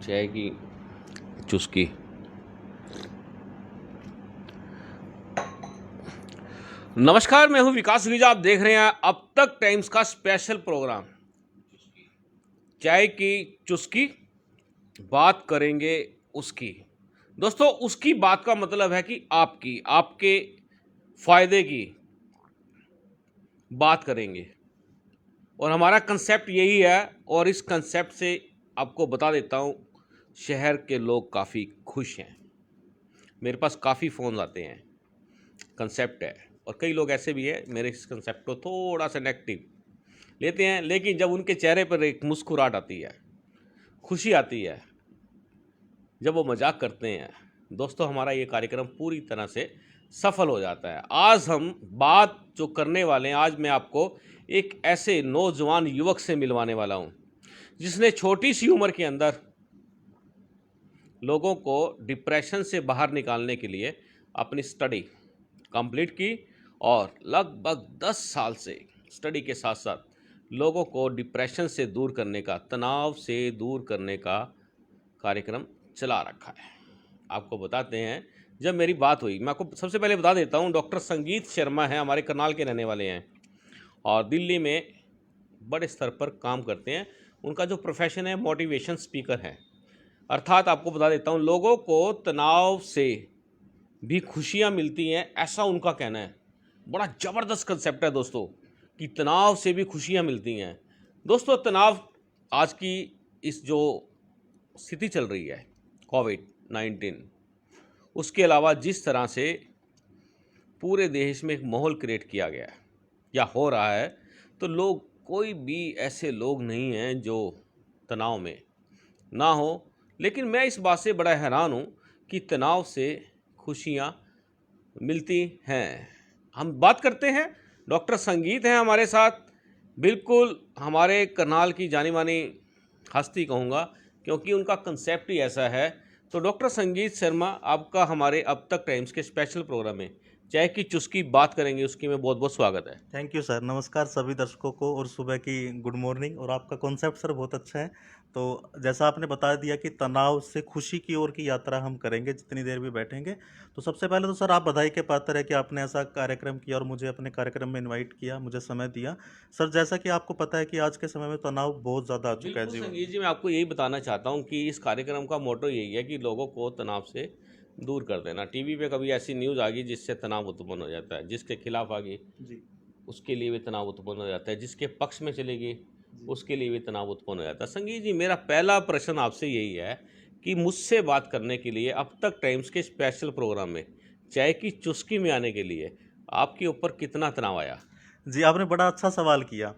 चाय की चुस्की। नमस्कार, मैं हूं विकास गिरिजा। आप देख रहे हैं अब तक टाइम्स का स्पेशल प्रोग्राम चाय की चुस्की। बात करेंगे उसकी। दोस्तों, उसकी बात का मतलब है कि आपके फायदे की बात करेंगे और हमारा कंसेप्ट यही है। और इस कंसेप्ट से आपको बता देता हूं, शहर के लोग काफ़ी खुश हैं। मेरे पास काफ़ी फ़ोन आते हैं। कंसेप्ट है और कई लोग ऐसे भी हैं मेरे इस कंसेप्ट को थोड़ा सा नेगेटिव लेते हैं, लेकिन जब उनके चेहरे पर एक मुस्कुराहट आती है, खुशी आती है, जब वो मजाक करते हैं, दोस्तों, हमारा ये कार्यक्रम पूरी तरह से सफल हो जाता है। आज हम बात जो करने वाले हैं, आज मैं आपको एक ऐसे नौजवान युवक से मिलवाने वाला हूं जिसने छोटी सी उम्र के अंदर लोगों को डिप्रेशन से बाहर निकालने के लिए अपनी स्टडी कंप्लीट की और लगभग 10 साल से स्टडी के साथ साथ लोगों को डिप्रेशन से दूर करने का, तनाव से दूर करने का कार्यक्रम चला रखा है। आपको बताते हैं, जब मेरी बात हुई, मैं आपको सबसे पहले बता देता हूं, डॉक्टर संगीत शर्मा हैं, हमारे करनाल के रहने वाले हैं और दिल्ली में बड़े स्तर पर काम करते हैं। उनका जो प्रोफेशन है मोटिवेशन स्पीकर है। अर्थात आपको बता देता हूं, लोगों को तनाव से भी खुशियां मिलती हैं, ऐसा उनका कहना है। बड़ा ज़बरदस्त कंसेप्ट है दोस्तों, कि तनाव से भी खुशियां मिलती हैं। दोस्तों, तनाव आज की इस जो स्थिति चल रही है कोविड-19, उसके अलावा जिस तरह से पूरे देश में एक माहौल क्रिएट किया गया है या हो रहा है, तो लोग, कोई भी ऐसे लोग नहीं हैं जो तनाव में ना हो। लेकिन मैं इस बात से बड़ा हैरान हूँ कि तनाव से खुशियाँ मिलती हैं। हम बात करते हैं, डॉक्टर संगीत हैं हमारे साथ, बिल्कुल हमारे करनाल की जानी मानी हस्ती कहूँगा, क्योंकि उनका कंसेप्ट ही ऐसा है। तो डॉक्टर संगीत शर्मा, आपका हमारे अब तक टाइम्स के स्पेशल प्रोग्राम में चाय की चुस्की बात करेंगे उसकी में बहुत बहुत स्वागत है। Thank you sir. नमस्कार सभी दर्शकों को और सुबह की गुड मॉर्निंग। और आपका कॉन्सेप्ट सर बहुत अच्छा है। तो जैसा आपने बता दिया कि तनाव से खुशी की ओर की यात्रा हम करेंगे जितनी देर भी बैठेंगे। तो सबसे पहले तो सर आप बधाई के पात्र है कि आपने ऐसा कार्यक्रम किया और मुझे अपने कार्यक्रम में इनवाइट किया, मुझे समय दिया। सर जैसा कि आपको पता है कि आज के समय में तनाव बहुत ज़्यादा आ चुका है बिल्कुल जीवन संगीत में। जी, मैं आपको यही बताना चाहता हूँ कि इस कार्यक्रम का मोटो यही है कि लोगों को तनाव से दूर कर देना। टीवी पे कभी ऐसी न्यूज़ आ गई जिससे तनाव उत्पन्न हो जाता है, जिसके खिलाफ आ गई जी उसके लिए भी तनाव उत्पन्न हो जाता है, जिसके पक्ष में चली गई जी। उसके लिए भी तनाव उत्पन्न हो जाता है। संगीत जी, मेरा पहला प्रश्न आपसे यही है कि मुझसे बात करने के लिए अब तक टाइम्स के स्पेशल प्रोग्राम में चाय की चुस्की में आने के लिए आपके ऊपर कितना तनाव आया? जी, आपने बड़ा अच्छा सवाल किया।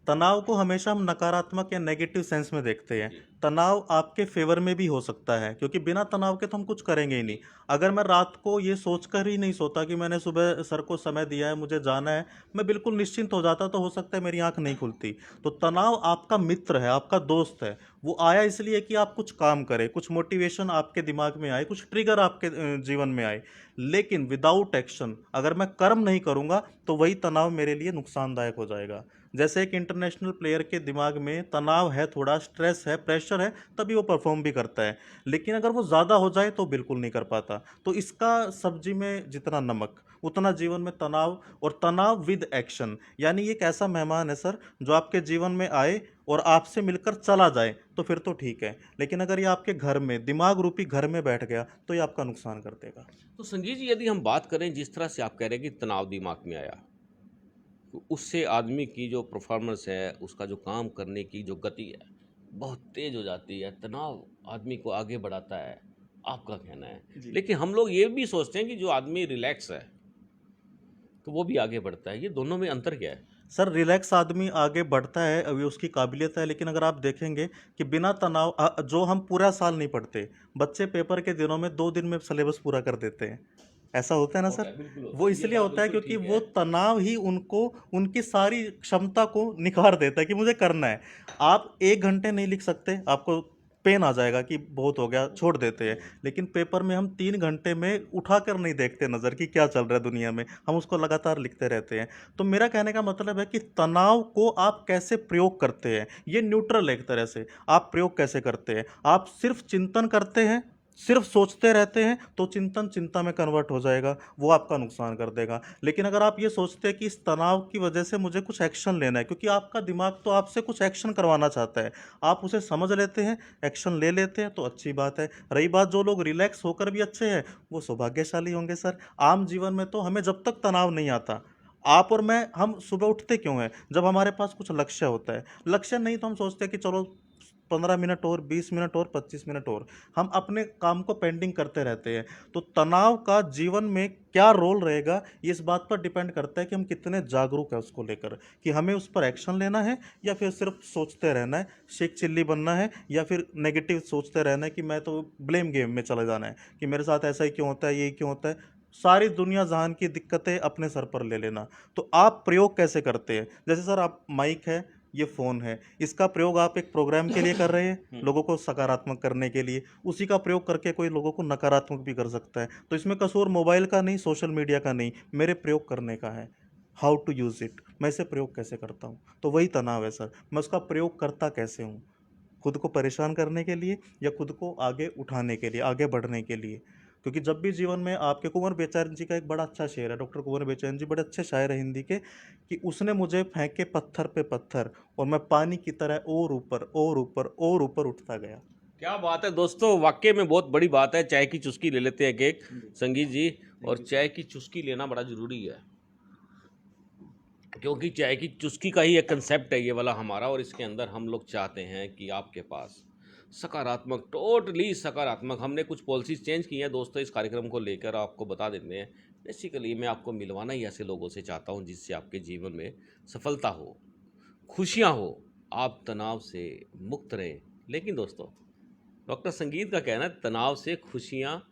तनाव को हमेशा हम नकारात्मक या नेगेटिव सेंस में देखते हैं। जी। तनाव आपके फ़ेवर में भी हो सकता है, क्योंकि बिना तनाव के तो हम कुछ करेंगे ही नहीं। जी। अगर मैं रात को ये सोचकर ही नहीं सोता कि मैंने सुबह सर को समय दिया है, मुझे जाना है, मैं बिल्कुल निश्चिंत हो जाता, तो हो सकता है मेरी आँख नहीं खुलती। तो तनाव आपका मित्र है, आपका दोस्त है। वो आया इसलिए कि आप कुछ काम करें, कुछ मोटिवेशन आपके दिमाग में आए, कुछ ट्रिगर आपके जीवन में आए। लेकिन विदाउट एक्शन अगर मैं कर्म नहीं करूँगा, तो वही तनाव मेरे लिए नुकसानदायक हो जाएगा। जैसे एक इंटरनेशनल प्लेयर के दिमाग में तनाव है, थोड़ा स्ट्रेस है, प्रेशर है, तभी वो परफॉर्म भी करता है। लेकिन अगर वो ज़्यादा हो जाए तो बिल्कुल नहीं कर पाता। तो इसका सब्जी में जितना नमक उतना जीवन में तनाव। और तनाव विद एक्शन, यानी एक ऐसा मेहमान है सर जो आपके जीवन में आए और आपसे मिलकर चला जाए, तो फिर तो ठीक है। लेकिन अगर ये आपके घर में, दिमाग रूपी घर में बैठ गया, तो ये आपका नुकसान कर देगा। तो संजीव जी, यदि हम बात करें जिस तरह से आप कह रहे हैं कि तनाव दिमाग में आया, तो उससे आदमी की जो परफॉर्मेंस है, उसका जो काम करने की जो गति है, बहुत तेज हो जाती है। तनाव आदमी को आगे बढ़ाता है, आपका कहना है। जी लेकिन हम लोग ये भी सोचते हैं कि जो आदमी रिलैक्स है तो वो भी आगे बढ़ता है। ये दोनों में अंतर क्या है? सर, रिलैक्स आदमी आगे बढ़ता है, अभी उसकी काबिलियत है। लेकिन अगर आप देखेंगे कि बिना तनाव जो हम पूरा साल नहीं पढ़ते, बच्चे पेपर के दिनों में 2 दिन में सिलेबस पूरा कर देते हैं। ऐसा होता है ना होता सर? है, बिल्कुल होता वो है। ये इसलिए बात होता है बिल्कुल क्योंकि ठीक वो है। तनाव ही उनको उनकी सारी क्षमता को निखार देता है कि मुझे करना है। आप 1 घंटे नहीं लिख सकते, आपको पेन आ जाएगा कि बहुत हो गया, छोड़ देते हैं। लेकिन पेपर में हम 3 घंटे में उठाकर नहीं देखते नज़र कि क्या चल रहा है दुनिया में, हम उसको लगातार लिखते रहते हैं। तो मेरा कहने का मतलब है कि तनाव को आप कैसे प्रयोग करते हैं, ये न्यूट्रल है एक तरह से। आप प्रयोग कैसे करते हैं? आप सिर्फ चिंतन करते हैं, सिर्फ सोचते रहते हैं, तो चिंतन चिंता में कन्वर्ट हो जाएगा, वो आपका नुकसान कर देगा। लेकिन अगर आप ये सोचते हैं कि इस तनाव की वजह से मुझे कुछ एक्शन लेना है, क्योंकि आपका दिमाग तो आपसे कुछ एक्शन करवाना चाहता है, आप उसे समझ लेते हैं, एक्शन ले लेते हैं, तो अच्छी बात है। रही बात जो लोग रिलैक्स होकर भी अच्छे हैं, वो सौभाग्यशाली होंगे सर। आम जीवन में तो हमें जब तक तनाव नहीं आता, आप और मैं, हम सुबह उठते क्यों हैं? जब हमारे पास कुछ लक्ष्य होता है। लक्ष्य नहीं तो हम सोचते हैं कि चलो 15 मिनट और, 20 मिनट और, 25 मिनट और, हम अपने काम को पेंडिंग करते रहते हैं। तो तनाव का जीवन में क्या रोल रहेगा, ये इस बात पर डिपेंड करता है कि हम कितने जागरूक हैं उसको लेकर, कि हमें उस पर एक्शन लेना है या फिर सिर्फ सोचते रहना है, शेख चिल्ली बनना है, या फिर नेगेटिव सोचते रहना है कि मैं तो ब्लेम गेम में चले जाना है कि मेरे साथ ऐसा ही क्यों होता है, ये क्यों होता है। सारी दुनिया जहान की दिक्कतें अपने सर पर ले लेना। तो आप प्रयोग कैसे करते हैं? जैसे सर, आप माइक है, ये फ़ोन है, इसका प्रयोग आप एक प्रोग्राम के लिए कर रहे हैं, लोगों को सकारात्मक करने के लिए। उसी का प्रयोग करके कोई लोगों को नकारात्मक भी कर सकता है। तो इसमें कसूर मोबाइल का नहीं, सोशल मीडिया का नहीं, मेरे प्रयोग करने का है। हाउ टू यूज़ इट, मैं इसे प्रयोग कैसे करता हूँ? तो वही तनाव है सर, मैं उसका प्रयोग करता कैसे हूँ? खुद को परेशान करने के लिए या खुद को आगे उठाने के लिए, आगे बढ़ने के लिए? क्योंकि जब भी जीवन में आपके, कुंवर बेचैन जी का एक बड़ा अच्छा शेर है, डॉक्टर कुंवर बेचैन जी बड़े अच्छे शायर हैं हिंदी के, कि उसने मुझे फेंके पत्थर पे पत्थर और मैं पानी की तरह और ऊपर और ऊपर और ऊपर उठता गया। क्या बात है दोस्तों, वाकई में बहुत बड़ी बात है। चाय की चुस्की ले लेते हैं एक संगीत जी, और चाय की चुस्की लेना बड़ा ज़रूरी है, क्योंकि चाय की चुस्की का ही एक कंसेप्ट है ये वाला हमारा, और इसके अंदर हम लोग चाहते हैं कि आपके पास सकारात्मक, टोटली सकारात्मक, हमने कुछ पॉलिसीज चेंज की हैं दोस्तों इस कार्यक्रम को लेकर, आपको बता देते हैं। बेसिकली मैं आपको मिलवाना ही ऐसे लोगों से चाहता हूँ जिससे आपके जीवन में सफलता हो, खुशियाँ हो, आप तनाव से मुक्त रहें। लेकिन दोस्तों, डॉक्टर संगीत का कहना है तनाव से खुशियाँ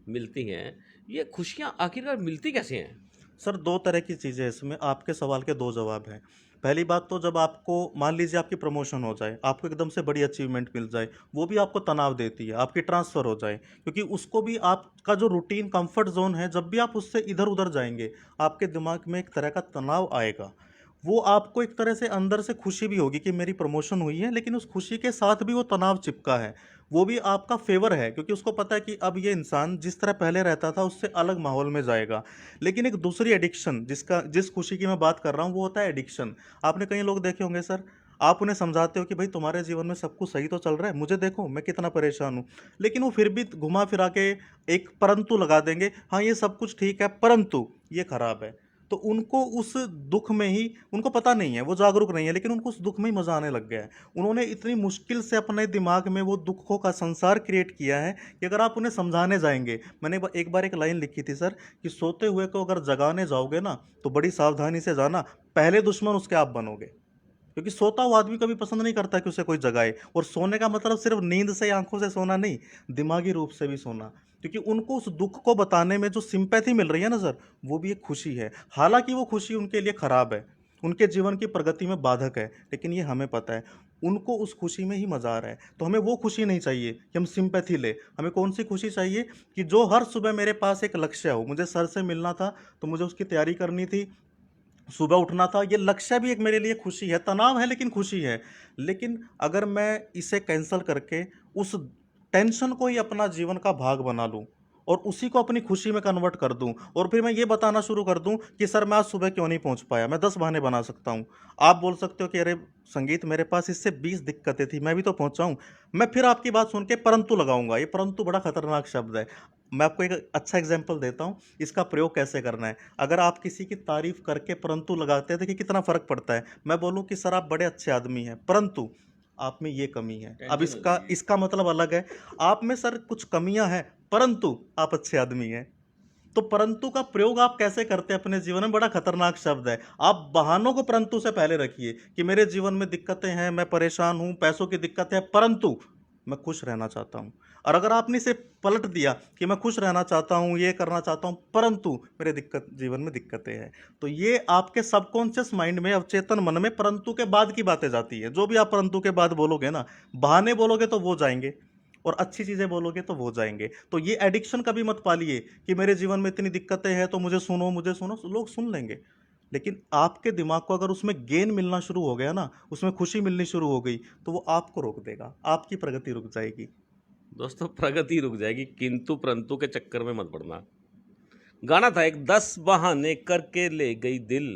मिलती हैं, ये खुशियाँ आखिरकार मिलती कैसे हैं? सर, 2 तरह की चीज़ें हैं इसमें, आपके सवाल के 2 जवाब हैं। पहली बात तो, जब आपको मान लीजिए आपकी प्रमोशन हो जाए, आपको एकदम से बड़ी अचीवमेंट मिल जाए, वो भी आपको तनाव देती है, आपकी ट्रांसफ़र हो जाए, क्योंकि उसको भी आपका जो रूटीन कम्फ़र्ट ज़ोन है, जब भी आप उससे इधर-उधर जाएँगे, आपके दिमाग में एक तरह का तनाव आएगा। वो आपको एक तरह से अंदर से खुशी भी होगी कि मेरी प्रमोशन हुई है, लेकिन उस खुशी के साथ भी वो तनाव चिपका है। वो भी आपका फ़ेवर है, क्योंकि उसको पता है कि अब ये इंसान जिस तरह पहले रहता था, उससे अलग माहौल में जाएगा। लेकिन एक दूसरी एडिक्शन, जिस खुशी की मैं बात कर रहा हूँ, वो होता है एडिक्शन। आपने कई लोग देखे होंगे सर, आप उन्हें समझाते हो कि भाई तुम्हारे जीवन में सब कुछ सही तो चल रहा है, मुझे देखो मैं कितना परेशान हूँ। लेकिन वो फिर भी घुमा फिरा के एक परंतु लगा देंगे, हाँ ये सब कुछ ठीक है परंतु ये खराब है। तो उनको उस दुख में ही, उनको पता नहीं है, वो जागरूक नहीं है, लेकिन उनको उस दुख में ही मज़ा आने लग गया है। उन्होंने इतनी मुश्किल से अपने दिमाग में वो दुखों का संसार क्रिएट किया है कि अगर आप उन्हें समझाने जाएँगे, मैंने एक बार एक लाइन लिखी थी सर, कि सोते हुए को अगर जगाने जाओगे ना, तो बड़ी सावधानी से जाना, पहले दुश्मन उसके आप बनोगे। क्योंकि सोता हुआ आदमी कभी पसंद नहीं करता कि उसे कोई जगाए, और सोने का मतलब सिर्फ नींद से, आंखों से सोना नहीं, दिमागी रूप से भी सोना। क्योंकि उनको उस दुख को बताने में जो सिंपैथी मिल रही है ना सर, वो भी एक खुशी है। हालांकि वो खुशी उनके लिए खराब है, उनके जीवन की प्रगति में बाधक है, लेकिन ये हमें पता है, उनको उस खुशी में ही मजा आ रहा है। तो हमें वो खुशी नहीं चाहिए कि हम सिंपैथी ले, हमें कौन सी खुशी चाहिए, कि जो हर सुबह मेरे पास एक लक्ष्य हो, मुझे सर से मिलना था तो मुझे उसकी तैयारी करनी थी, सुबह उठना था, ये लक्ष्य भी एक मेरे लिए खुशी है, तनाव है लेकिन खुशी है। लेकिन अगर मैं इसे कैंसल करके उस टेंशन को ही अपना जीवन का भाग बना लूँ और उसी को अपनी खुशी में कन्वर्ट कर दूँ, और फिर मैं ये बताना शुरू कर दूँ कि सर मैं आज सुबह क्यों नहीं पहुँच पाया, मैं 10 बहाने बना सकता हूँ। आप बोल सकते हो कि अरे संगीत, मेरे पास इससे 20 दिक्कतें थी, मैं भी तो पहुँचा हूँ। मैं फिर आपकी बात सुन के परंतु लगाऊँगा, ये परंतु बड़ा खतरनाक शब्द है। मैं आपको एक अच्छा एग्ज़ाम्पल देता हूँ, इसका प्रयोग कैसे करना है। अगर आप किसी की तारीफ़ करके परंतु लगाते हैं, देखिए कितना फ़र्क पड़ता है। मैं बोलूँ कि सर आप बड़े अच्छे आदमी हैं, परंतु आप में ये कमी है। अब टेंशन हो इसका जाएगी। इसका मतलब अलग है। आप में सर कुछ कमियाँ हैं, परंतु आप अच्छे आदमी हैं। तो परंतु का प्रयोग आप कैसे करते हैं अपने जीवन में, बड़ा खतरनाक शब्द है। आप बहानों को परंतु से पहले रखिए कि मेरे जीवन में दिक्कतें हैं, मैं परेशान हूँ, पैसों की दिक्कत है, परंतु मैं खुश रहना चाहता हूँ। और अगर आपने इसे पलट दिया कि मैं खुश रहना चाहता हूँ, ये करना चाहता हूँ, परंतु मेरे जीवन में दिक्कतें हैं, तो ये आपके सबकॉन्शियस माइंड में, अवचेतन मन में परंतु के बाद की बातें जाती है। जो भी आप परंतु के बाद बोलोगे ना, बहाने बोलोगे तो वो जाएंगे, और अच्छी चीजें बोलोगे तो वो जाएंगे। तो ये एडिक्शन कभी मत पालिए कि मेरे जीवन में इतनी दिक्कतें हैं तो मुझे सुनो, मुझे सुनो। लोग सुन लेंगे, लेकिन आपके दिमाग को अगर उसमें गेन मिलना शुरू हो गया ना, उसमें खुशी मिलनी शुरू हो गई, तो वो आपको रोक देगा, आपकी प्रगति रुक जाएगी। दोस्तों, प्रगति रुक जाएगी, किंतु परंतु के चक्कर में मत पड़ना। गाना था एक, 10 बहाने करके ले गई दिल।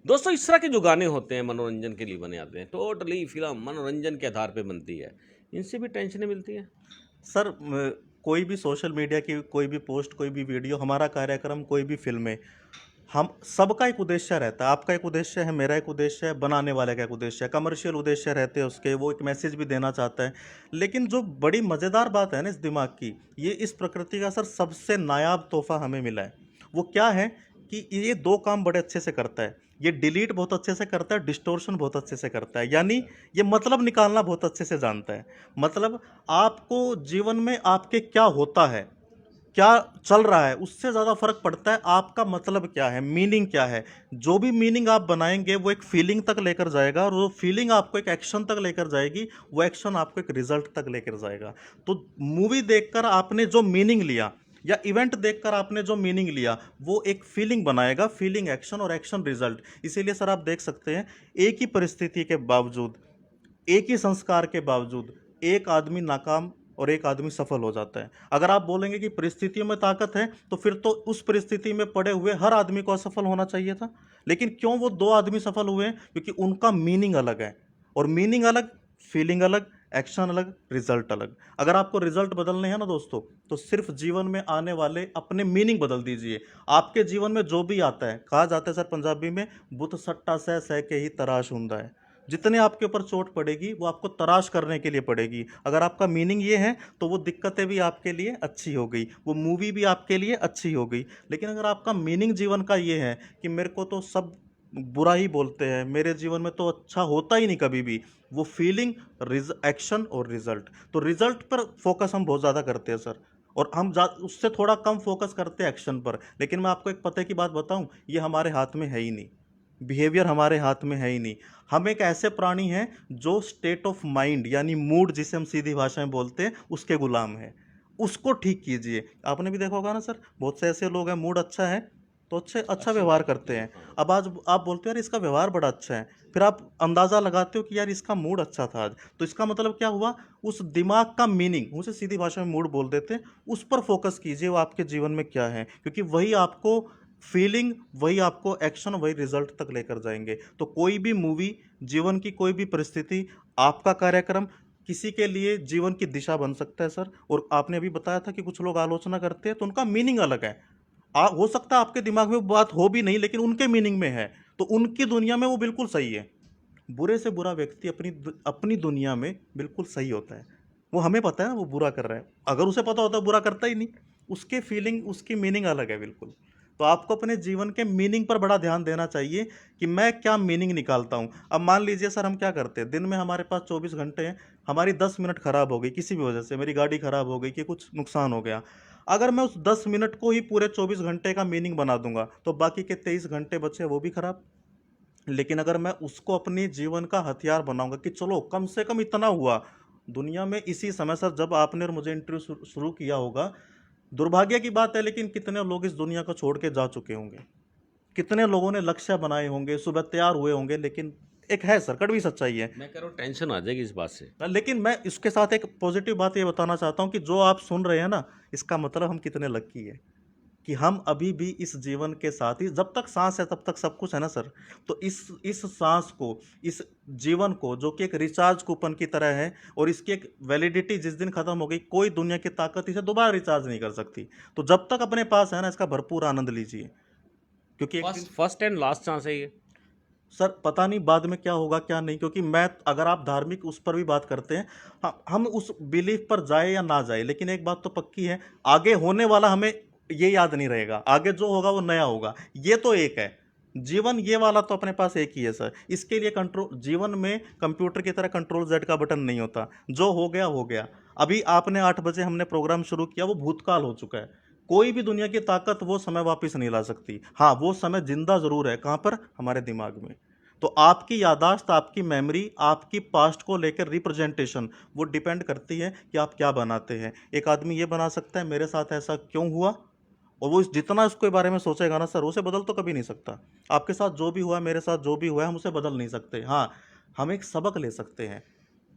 दोस्तों, इस तरह के जो गाने होते हैं मनोरंजन के लिए बने आते हैं, टोटली फिल्म मनोरंजन के आधार पे बनती है, इनसे भी टेंशनें मिलती हैं। सर कोई भी सोशल मीडिया की कोई भी पोस्ट, कोई भी वीडियो, हमारा कार्यक्रम, कोई भी फिल्में, हम सबका एक उद्देश्य रहता है। आपका एक उद्देश्य है, मेरा एक उद्देश्य है, बनाने वाले का एक उद्देश्य है, कमर्शियल उद्देश्य रहते हैं उसके, वो एक मैसेज भी देना चाहता है। लेकिन जो बड़ी मज़ेदार बात है ना इस दिमाग की, ये इस प्रकृति का सर सबसे नायाब तोहफा हमें मिला है। वो क्या है कि ये दो काम बड़े अच्छे से करता है। ये डिलीट बहुत अच्छे से करता है, डिस्टोर्शन बहुत अच्छे से करता है, यानी ये मतलब निकालना बहुत अच्छे से जानता है। मतलब आपको जीवन में आपके क्या होता है, क्या चल रहा है, उससे ज़्यादा फर्क पड़ता है आपका मतलब क्या है, मीनिंग क्या है। जो भी मीनिंग आप बनाएंगे वो एक फीलिंग तक लेकर जाएगा, और वो फीलिंग आपको एक एक्शन तक लेकर जाएगी, वो एक्शन आपको एक रिजल्ट तक लेकर जाएगा। तो मूवी देखकर आपने जो मीनिंग लिया, या इवेंट देखकर आपने जो मीनिंग लिया, वो एक फीलिंग बनाएगा, फीलिंग एक्शन और एक्शन रिजल्ट। इसीलिए सर आप देख सकते हैं, एक ही परिस्थिति के बावजूद, एक ही संस्कार के बावजूद, एक आदमी नाकाम और एक आदमी सफल हो जाता है। अगर आप बोलेंगे कि परिस्थितियों में ताकत है, तो फिर तो उस परिस्थिति में पड़े हुए हर आदमी को असफल होना चाहिए था। लेकिन क्यों वो दो आदमी सफल हुए हैं? क्योंकि उनका मीनिंग अलग है, और मीनिंग अलग, फीलिंग अलग, एक्शन अलग, रिजल्ट अलग। अगर आपको रिजल्ट बदलने हैं ना दोस्तों, तो सिर्फ जीवन में आने वाले अपने मीनिंग बदल दीजिए। आपके जीवन में जो भी आता है, कहा जाता है सर पंजाबी में, बुत सट्टा सह के ही तराश हुंदा है। जितने आपके ऊपर चोट पड़ेगी वो आपको तराश करने के लिए पड़ेगी। अगर आपका मीनिंग ये है, तो वो दिक्कतें भी आपके लिए अच्छी हो गई, वो मूवी भी आपके लिए अच्छी हो गई। लेकिन अगर आपका मीनिंग जीवन का ये है कि मेरे को तो सब बुरा ही बोलते हैं, मेरे जीवन में तो अच्छा होता ही नहीं कभी भी, वो फीलिंग, एक्शन और रिजल्ट, तो रिजल्ट पर फोकस हम बहुत ज़्यादा करते हैं सर, और हम उससे थोड़ा कम फोकस करते हैं एक्शन पर। लेकिन मैं आपको एक पते की बात बताऊं, ये हमारे हाथ में है ही नहीं, बिहेवियर हमारे हाथ में है ही नहीं। हम एक ऐसे प्राणी हैं जो स्टेट ऑफ माइंड, यानी मूड जिसे हम सीधी भाषा में बोलते हैं, उसके गुलाम हैं। उसको ठीक कीजिए। आपने भी देखा होगा ना सर, बहुत से ऐसे लोग हैं, मूड अच्छा है तो अच्छा अच्छी व्यवहार बात करते होती है, हैं। हाँ। अब आज आप बोलते हो यार इसका व्यवहार बड़ा अच्छा है, फिर आप अंदाजा लगाते हो कि यार इसका मूड अच्छा था आज, तो इसका मतलब क्या हुआ? उस दिमाग का मीनिंग, उसे सीधी भाषा में मूड बोल देते हैं, उस पर फोकस कीजिए, वो आपके जीवन में क्या है, क्योंकि वही आपको फीलिंग, वही आपको एक्शन, वही रिजल्ट तक लेकर जाएंगे। तो कोई भी मूवी, जीवन की कोई भी परिस्थिति, आपका कार्यक्रम किसी के लिए जीवन की दिशा बन सकता है सर। और आपने अभी बताया था कि कुछ लोग आलोचना करते हैं तो उनका मीनिंग अलग है। हो सकता है आपके दिमाग में वो बात हो भी नहीं, लेकिन उनके मीनिंग में है, तो उनकी दुनिया में वो बिल्कुल सही है। बुरे से बुरा व्यक्ति अपनी दुनिया में बिल्कुल सही होता है। वो हमें पता है ना वो बुरा कर रहा है, अगर उसे पता होता बुरा करता ही नहीं। उसके फीलिंग, उसकी मीनिंग अलग है बिल्कुल। तो आपको अपने जीवन के मीनिंग पर बड़ा ध्यान देना चाहिए कि मैं क्या मीनिंग निकालता हूँ। अब मान लीजिए सर, हम क्या करते हैं, दिन में हमारे पास 24 घंटे हैं, हमारी 10 मिनट खराब हो गई किसी भी वजह से, मेरी गाड़ी खराब हो गई कि कुछ नुकसान हो गया, अगर मैं उस 10 मिनट को ही पूरे 24 घंटे का मीनिंग बना दूंगा, तो बाकी के 23 घंटे बचे वो भी खराब। लेकिन अगर मैं उसको अपने जीवन का हथियार बनाऊंगा कि चलो कम से कम इतना हुआ दुनिया में इसी समय, सर जब आपने और मुझे इंटरव्यू शुरू किया होगा, दुर्भाग्य की बात है लेकिन कितने लोग इस दुनिया को छोड़ के जा चुके होंगे, कितने लोगों ने लक्ष्य बनाए होंगे, सुबह तैयार हुए होंगे, लेकिन एक है सर, कड़वी सच्चाई है। मैं कह रहा हूँ टेंशन आ जाएगी इस बात से। लेकिन मैं इसके साथ एक पॉजिटिव बात ये बताना चाहता हूँ कि जो आप सुन रहे हैं ना, इसका मतलब हम कितने लकी है कि हम अभी भी इस जीवन के साथ ही, जब तक सांस है तब तक सब कुछ है ना सर। तो इस सांस को, इस जीवन को, जो कि एक रिचार्ज कूपन की तरह है, और इसकी एक वैलिडिटी जिस दिन खत्म हो गई, कोई दुनिया की ताकत इसे दोबारा रिचार्ज नहीं कर सकती। तो जब तक अपने पास है ना, इसका भरपूर आनंद लीजिए, क्योंकि एक दिन फर्स्ट एंड लास्ट चांस है ये। सर पता नहीं बाद में क्या होगा क्या नहीं, क्योंकि मैं, अगर आप धार्मिक उस पर भी बात करते हैं, हम उस बिलीफ पर जाए या ना जाए, लेकिन एक बात तो पक्की है, आगे होने वाला हमें ये याद नहीं रहेगा, आगे जो होगा वो नया होगा, ये तो एक है। जीवन ये वाला तो अपने पास एक ही है सर। इसके लिए कंट्रोल, जीवन में कंप्यूटर की तरह कंट्रोल जेड का बटन नहीं होता, जो हो गया हो गया। अभी आपने 8 बजे हमने प्रोग्राम शुरू किया, वो भूतकाल हो चुका है। कोई भी दुनिया की ताकत वो समय वापस नहीं ला सकती। हाँ, वो समय जिंदा जरूर है, कहाँ पर? हमारे दिमाग में। तो आपकी यादाश्त, आपकी मेमोरी, आपकी पास्ट को लेकर रिप्रेजेंटेशन, वो डिपेंड करती है कि आप क्या बनाते हैं। एक आदमी ये बना सकता है मेरे साथ ऐसा क्यों हुआ, और वो जितना उसके बारे में सोचेगा ना सर, उसे बदल तो कभी नहीं सकता। आपके साथ जो भी हुआ, मेरे साथ जो भी हुआ है, हम उसे बदल नहीं सकते। हाँ, हम एक सबक ले सकते हैं,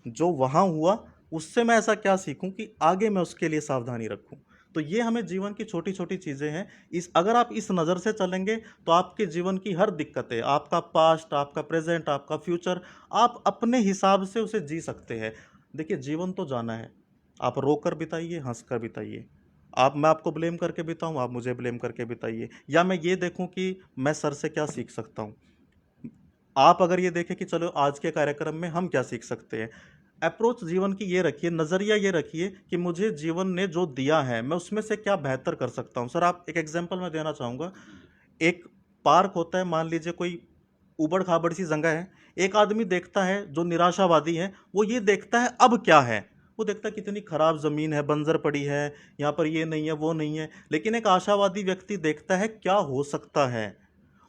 जो वहाँ हुआ उससे मैं ऐसा क्या सीखूं कि आगे मैं उसके लिए सावधानी रखूं। तो ये हमें जीवन की छोटी छोटी चीज़ें हैं। इस अगर आप इस नज़र से चलेंगे तो आपके जीवन की हर दिक्कतें, आपका पास्ट, आपका प्रेजेंट, आपका फ्यूचर, आप अपने हिसाब से उसे जी सकते हैं। देखिए, जीवन तो जाना है, आप रो कर बिताइए, हंस कर बिताइए। मैं आपको ब्लेम करके बिताऊं, आप मुझे ब्लेम करके बिताइए, या मैं ये देखूं कि मैं सर से क्या सीख सकता हूं। आप अगर ये देखें कि चलो आज के कार्यक्रम में हम क्या सीख सकते हैं। अप्रोच जीवन की ये रखिए, नज़रिया ये रखिए कि मुझे जीवन ने जो दिया है मैं उसमें से क्या बेहतर कर सकता हूँ। सर, आप एक एग्जांपल मैं देना चाहूँगा। एक पार्क होता है, मान लीजिए कोई ऊबड़ खाबड़ सी जगह है। एक आदमी देखता है जो निराशावादी है, वो ये देखता है अब क्या है। वो देखता है कितनी खराब ज़मीन है, बंजर पड़ी है, यहाँ पर ये नहीं है, वो नहीं है। लेकिन एक आशावादी व्यक्ति देखता है क्या हो सकता है।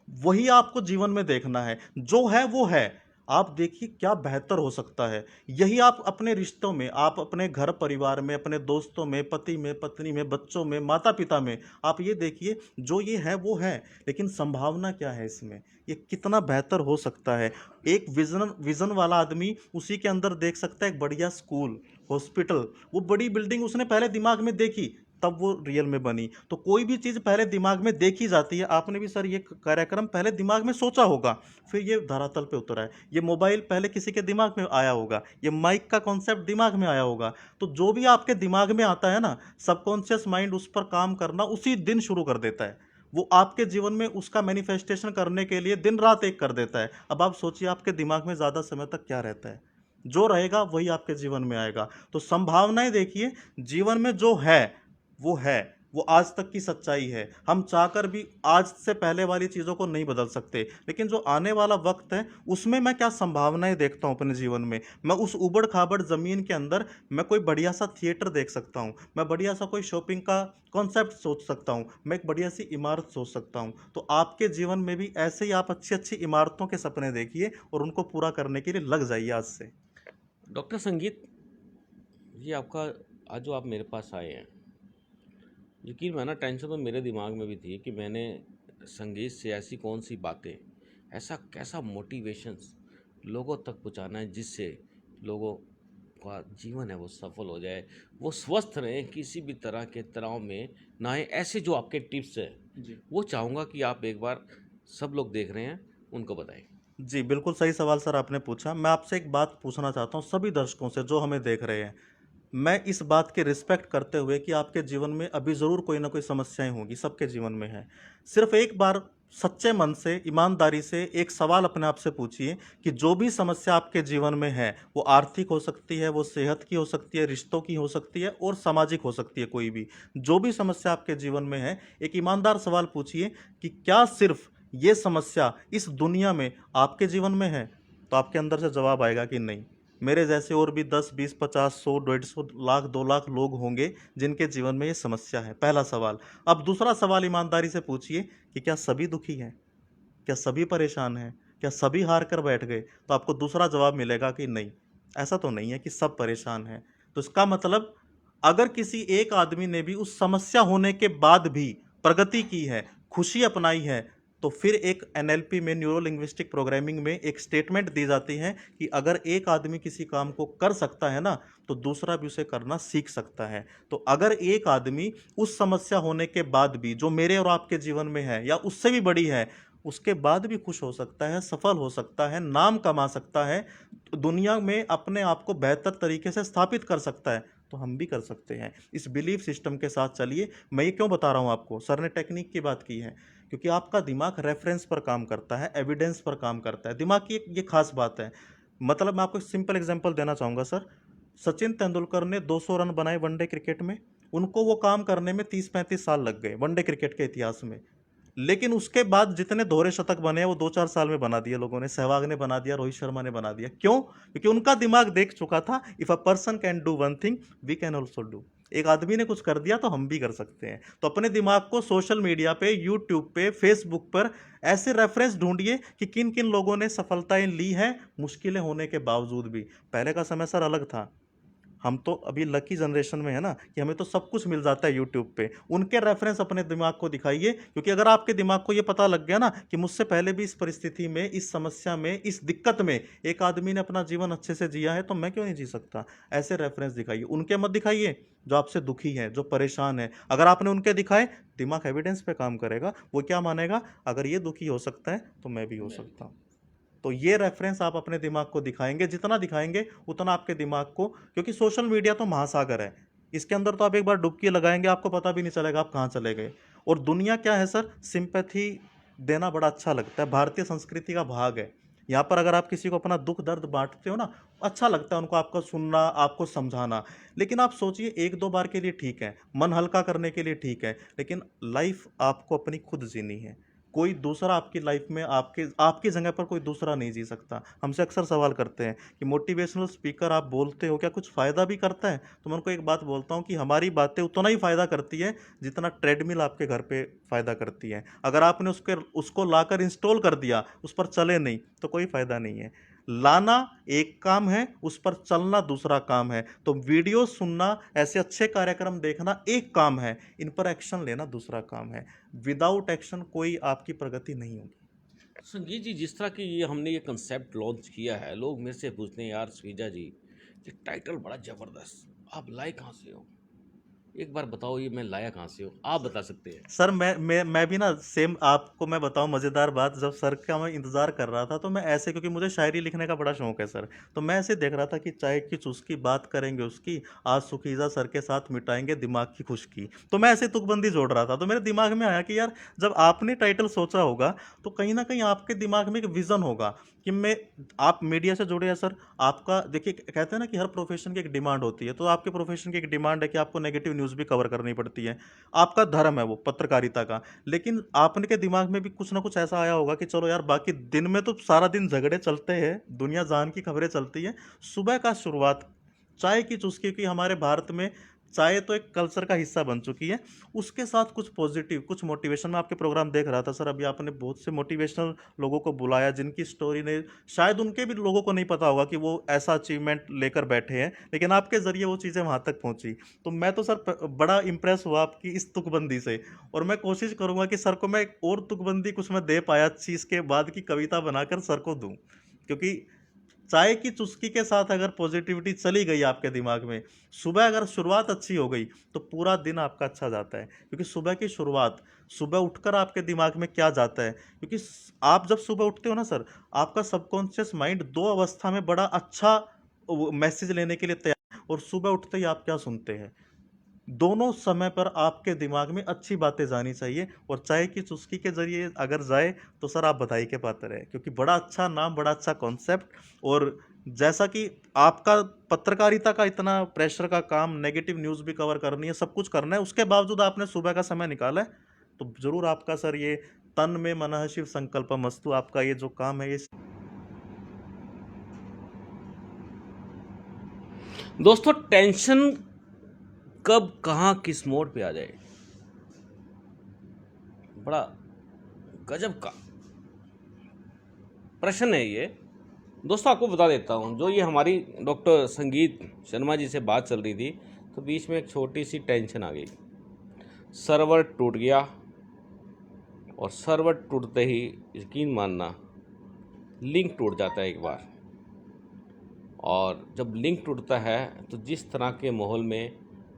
वही आपको जीवन में देखना है, जो है वो है। आप देखिए क्या बेहतर हो सकता है। यही आप अपने रिश्तों में, आप अपने घर परिवार में, अपने दोस्तों में, पति में, पत्नी में, बच्चों में, माता पिता में, आप ये देखिए जो ये है वो है, लेकिन संभावना क्या है इसमें, ये कितना बेहतर हो सकता है। एक विजन विजन वाला आदमी उसी के अंदर देख सकता है एक बढ़िया स्कूल, हॉस्पिटल, वो बड़ी बिल्डिंग उसने पहले दिमाग में देखी, तब वो रियल में बनी। तो कोई भी चीज़ पहले दिमाग में देखी जाती है। आपने भी सर ये कार्यक्रम पहले दिमाग में सोचा होगा, फिर ये धरातल पे उतरा है। ये मोबाइल पहले किसी के दिमाग में आया होगा, ये माइक का कॉन्सेप्ट दिमाग में आया होगा। तो जो भी आपके दिमाग में आता है ना, सबकॉन्शियस माइंड उस पर काम करना उसी दिन शुरू कर देता है। वो आपके जीवन में उसका मैनिफेस्टेशन करने के लिए दिन रात एक कर देता है। अब आप सोचिए आपके दिमाग में ज़्यादा समय तक क्या रहता है, जो रहेगा वही आपके जीवन में आएगा। तो संभावनाएं देखिए, जीवन में जो है वो है, वो आज तक की सच्चाई है। हम चाहकर भी आज से पहले वाली चीज़ों को नहीं बदल सकते, लेकिन जो आने वाला वक्त है उसमें मैं क्या संभावनाएं देखता हूँ अपने जीवन में। मैं उस उबड़ खाबड़ ज़मीन के अंदर मैं कोई बढ़िया सा थिएटर देख सकता हूँ, मैं बढ़िया सा कोई शॉपिंग का कॉन्सेप्ट सोच सकता हूँ, मैं एक बढ़िया सी इमारत सोच सकता हूँ। तो आपके जीवन में भी ऐसे ही आप अच्छी अच्छी इमारतों के सपने देखिए और उनको पूरा करने के लिए लग जाइए आज से। डॉक्टर संगीत, ये आपका आज जो आप मेरे पास आए हैं, यकीन माना टेंशन तो मेरे दिमाग में भी थी कि मैंने संगीत से ऐसी कौन सी बातें, ऐसा कैसा मोटिवेशंस लोगों तक पहुंचाना है जिससे लोगों का जीवन है वो सफल हो जाए, वो स्वस्थ रहें, किसी भी तरह के तनाव में ना आए। ऐसे जो आपके टिप्स हैं जी वो चाहूँगा कि आप एक बार सब लोग देख रहे हैं उनको बताएं। जी, बिल्कुल सही सवाल सर आपने पूछा। मैं आपसे एक बात पूछना चाहता हूँ सभी दर्शकों से जो हमें देख रहे हैं। मैं इस बात की रिस्पेक्ट करते हुए कि आपके जीवन में अभी ज़रूर कोई ना कोई समस्याएं होंगी, सबके जीवन में है। सिर्फ एक बार सच्चे मन से, ईमानदारी से एक सवाल अपने आप से पूछिए कि जो भी समस्या आपके जीवन में है, वो आर्थिक हो सकती है, वो सेहत की हो सकती है, रिश्तों की हो सकती है और सामाजिक हो सकती है। कोई भी जो भी समस्या आपके जीवन में है, एक ईमानदार सवाल पूछिए कि क्या सिर्फ ये समस्या इस दुनिया में आपके जीवन में है। तो आपके अंदर से जवाब आएगा कि नहीं, मेरे जैसे और भी 10, 20, 50, 100, 150 लाख, 2 लाख लोग होंगे जिनके जीवन में ये समस्या है। पहला सवाल। अब दूसरा सवाल ईमानदारी से पूछिए कि क्या सभी दुखी हैं, क्या सभी परेशान हैं, क्या सभी हार कर बैठ गए। तो आपको दूसरा जवाब मिलेगा कि नहीं, ऐसा तो नहीं है कि सब परेशान हैं। तो इसका मतलब अगर किसी एक आदमी ने भी उस समस्या होने के बाद भी प्रगति की है, खुशी अपनाई है, तो फिर एक एनएलपी में, न्यूरो लिंग्विस्टिक प्रोग्रामिंग में एक स्टेटमेंट दी जाती है कि अगर एक आदमी किसी काम को कर सकता है ना, तो दूसरा भी उसे करना सीख सकता है। तो अगर एक आदमी उस समस्या होने के बाद भी जो मेरे और आपके जीवन में है या उससे भी बड़ी है, उसके बाद भी खुश हो सकता है, सफल हो सकता है, नाम कमा सकता है, दुनिया में अपने आप को बेहतर तरीके से स्थापित कर सकता है, तो हम भी कर सकते हैं। इस बिलीफ सिस्टम के साथ चलिए। मैं ये क्यों बता रहा हूँ आपको, सर ने टेक्निक की बात की है, क्योंकि आपका दिमाग रेफरेंस पर काम करता है, एविडेंस पर काम करता है। दिमाग की एक ये खास बात है। मतलब मैं आपको एक सिंपल एग्जांपल देना चाहूँगा सर। सचिन तेंदुलकर ने 200 रन बनाए वनडे क्रिकेट में, उनको वो काम करने में 30-35 साल लग गए वनडे क्रिकेट के इतिहास में। लेकिन उसके बाद जितने दोहरे शतक बने हैं वो 2-4 साल में बना दिए लोगों ने। सहवाग ने बना दिया, रोहित शर्मा ने बना दिया। क्यों? क्योंकि उनका दिमाग देख चुका था, if a person can do one thing we can also do. एक आदमी ने कुछ कर दिया तो हम भी कर सकते हैं। तो अपने दिमाग को सोशल मीडिया पे, यूट्यूब पे, फेसबुक पर ऐसे रेफरेंस ढूंढिए कि किन किन लोगों ने सफलताएं ली हैं मुश्किलें होने के बावजूद भी। पहले का समय सर अलग था। हम तो अभी लकी जनरेशन में है ना कि हमें तो सब कुछ मिल जाता है यूट्यूब पे। उनके रेफरेंस अपने दिमाग को दिखाइए, क्योंकि अगर आपके दिमाग को ये पता लग गया ना कि मुझसे पहले भी इस परिस्थिति में, इस समस्या में, इस दिक्कत में एक आदमी ने अपना जीवन अच्छे से जिया है, तो मैं क्यों नहीं जी सकता। ऐसे रेफरेंस दिखाइए, उनके मत दिखाइए जो आपसे दुखी है, जो परेशान है। अगर आपने उनके दिखाए, दिमाग एविडेंस पे काम करेगा। वो क्या मानेगा, अगर ये दुखी हो सकता है तो मैं भी हो सकता हूँ। तो ये रेफरेंस आप अपने दिमाग को दिखाएंगे, जितना दिखाएंगे उतना आपके दिमाग को, क्योंकि सोशल मीडिया तो महासागर है। इसके अंदर तो आप एक बार डुबकी लगाएंगे, आपको पता भी नहीं चलेगा आप कहाँ चले गए। और दुनिया क्या है सर, सिंपैथी देना बड़ा अच्छा लगता है, भारतीय संस्कृति का भाग है। यहाँ पर अगर आप किसी को अपना दुख दर्द बांटते हो ना, अच्छा लगता है उनको आपको सुनना, आपको समझाना। लेकिन आप सोचिए, एक दो बार के लिए ठीक है, मन हल्का करने के लिए ठीक है, लेकिन लाइफ आपको अपनी खुद जीनी है। कोई दूसरा आपकी लाइफ में आपके आपकी जगह पर कोई दूसरा नहीं जी सकता। हमसे अक्सर सवाल करते हैं कि मोटिवेशनल स्पीकर आप बोलते हो, क्या कुछ फ़ायदा भी करता है? तो मैं उनको एक बात बोलता हूँ कि हमारी बातें उतना ही फ़ायदा करती है जितना ट्रेडमिल आपके घर पे फ़ायदा करती है। अगर आपने उसको लाकर इंस्टॉल कर दिया, उस पर चले नहीं, तो कोई फ़ायदा नहीं है। लाना एक काम है, उस पर चलना दूसरा काम है। तो वीडियो सुनना, ऐसे अच्छे कार्यक्रम देखना एक काम है, इन पर एक्शन लेना दूसरा काम है। विदाउट एक्शन कोई आपकी प्रगति नहीं होगी। संगीत जी, जिस तरह की ये हमने ये कंसेप्ट लॉन्च किया है, लोग मेरे से पूछते हैं, यार श्रीजा जी, ये टाइटल बड़ा ज़बरदस्त, आप लाए कहाँ से हो? एक बार बताओ, ये मैं लाया कहाँ से हो? आप बता सकते हैं। सर मैं भी ना सेम, आपको मैं बताऊं मज़ेदार बात, जब सर का मैं इंतज़ार कर रहा था तो मैं ऐसे, क्योंकि मुझे शायरी लिखने का बड़ा शौक है सर, तो मैं ऐसे देख रहा था कि चाय की चुस्की बात करेंगे उसकी, आज सुखीजा सर के साथ मिटाएंगे दिमाग की खुश्की। तो मैं ऐसे तुकबंदी जोड़ रहा था, तो मेरे दिमाग में आया कि यार, जब आपने टाइटल सोचा होगा तो कहीं ना कहीं आपके दिमाग में एक विज़न होगा कि मैं, आप मीडिया से जुड़े हैं सर। आपका देखिए, कहते हैं ना कि हर प्रोफेशन की एक डिमांड होती है, तो आपके प्रोफेशन की एक डिमांड है कि आपको नेगेटिव न्यूज़ भी कवर करनी पड़ती है। आपका धर्म है वो पत्रकारिता का। लेकिन आपने के दिमाग में भी कुछ ना कुछ ऐसा आया होगा कि चलो यार, बाकी दिन में तो सारा दिन झगड़े चलते हैं, दुनिया जान की खबरें चलती हैं, सुबह का शुरुआत चाय की चुस्की की, हमारे भारत में चाय तो एक कल्चर का हिस्सा बन चुकी है, उसके साथ कुछ पॉजिटिव, कुछ मोटिवेशन। मैं आपके प्रोग्राम देख रहा था सर, अभी आपने बहुत से मोटिवेशनल लोगों को बुलाया जिनकी स्टोरी ने, शायद उनके भी लोगों को नहीं पता होगा कि वो ऐसा अचीवमेंट लेकर बैठे हैं, लेकिन आपके ज़रिए वो चीज़ें वहाँ तक पहुँची। तो मैं तो सर बड़ा इंप्रेस हुआ आपकी इस तुकबंदी से, और मैं कोशिश करूँगा कि सर को मैं एक और तुकबंदी कुछ मैं दे पाया अच्छी, इसके बाद की कविता बनाकर सर को दूँ। क्योंकि चाय की चुस्की के साथ अगर पॉजिटिविटी चली गई आपके दिमाग में, सुबह अगर शुरुआत अच्छी हो गई, तो पूरा दिन आपका अच्छा जाता है। क्योंकि सुबह की शुरुआत, सुबह उठकर आपके दिमाग में क्या जाता है, क्योंकि आप जब सुबह उठते हो ना सर, आपका सबकॉन्शियस माइंड दो अवस्था में बड़ा अच्छा मैसेज लेने के लिए तैयार, और सुबह उठते ही आप क्या सुनते हैं, दोनों समय पर आपके दिमाग में अच्छी बातें जानी चाहिए। और चाय की चुस्की के ज़रिए अगर जाए तो सर आप बधाई के पात्र हैं, क्योंकि बड़ा अच्छा नाम, बड़ा अच्छा कॉन्सेप्ट। और जैसा कि आपका पत्रकारिता का इतना प्रेशर का काम, नेगेटिव न्यूज़ भी कवर करनी है, सब कुछ करना है, उसके बावजूद आपने सुबह का समय निकाला है, तो ज़रूर आपका सर ये तन में मनः शिव संकल्पमस्तु, आपका ये जो काम है ये। दोस्तों, टेंशन कब कहाँ किस मोड़ पे आ जाए, बड़ा गजब का प्रश्न है ये। दोस्तों, आपको बता देता हूँ, जो ये हमारी डॉक्टर संगीत शर्मा जी से बात चल रही थी, तो बीच में एक छोटी सी टेंशन आ गई, सर्वर टूट गया। और सर्वर टूटते ही यकीन मानना, लिंक टूट जाता है एक बार। और जब लिंक टूटता है तो जिस तरह के माहौल में